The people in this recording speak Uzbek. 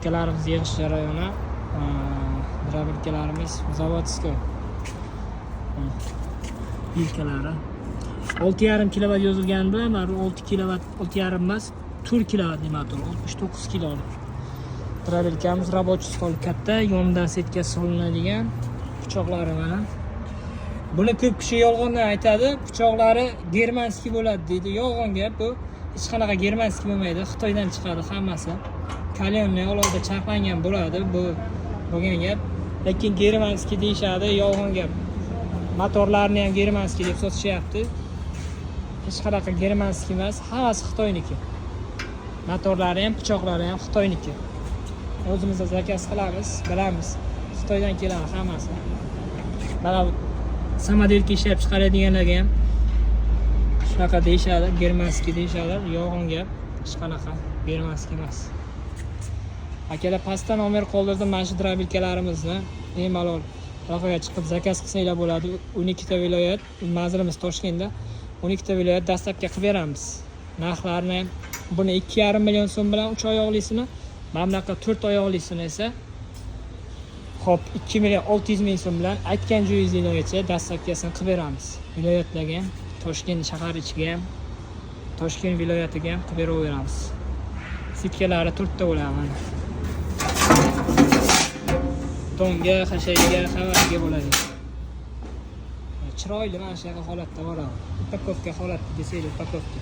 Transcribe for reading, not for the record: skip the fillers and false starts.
Drabilkalarimiz yig'ish jarayoni. Drabilkalarimiz zavodskiy. Bilkalari 6,5 kilovat yozilgan bilan, 6 kilovat, 6,5 emas, 4 kilovatli motor, 69 kilolik. Drabilkamiz rabochiy stol katta, yonidan setka solinadigan pichoqlari mana. Buni ko'p kishi yolg'ondan aytadi, pichoqlari germanskiy bo'ladi deydi. Yolg'on gap bu. Hech qanaqa germanskiy bo'lmaydi, Xitoydan chiqadi hammasi. Kalyonli olovda charxlangan bo'ladi, bu bo'lgan gap. Lekin germanskiy deyishadi, yolg'on gap. Motorlarni ham germanskiy deb sotishyapti. Hech qanaqa germanskiy emas, hammasi Xitoyniki. Motorlari ham, pichoqlari ham Xitoyniki. O'zimiz zakaz qilamiz, bilamiz. Xitoydan keladi hammasi. Mana samodelka ishlab chiqaradiganlarga ham shunaqa deyishadi, germanskiy deyishadi, yolg'on gap. Hech qanaqa germanskiy emas. Akalar, pastdan nomer qoldirdim mana shu drabilkalarimizni. Bemalol aloqaga chiqib zakaz qilsanglar bo'ladi. 12 ta viloyat, manzilimiz Toshkentda. 12 ta viloyat dastlabga qilib beramiz. Narxlarini buni 2,5 million so'm bilan 3 oyoqlisini, mana bunaqa 4 oyoqlisini esa hop 2 million 600 ming so'm bilan aytgan joyingizgacha dastlabkasini qilib beramiz. Viloyatlarga ham, Toshkent shahar ichiga ham, Toshkent viloyatiga ham qilib beraveramiz. Sitkalari 4 ta bo'ladi. Tonga, xashayiga, xavariga bo'ladi. Chiroyli mana shunaqa holatda boradi. Upakovka holati desaydi, upakovka.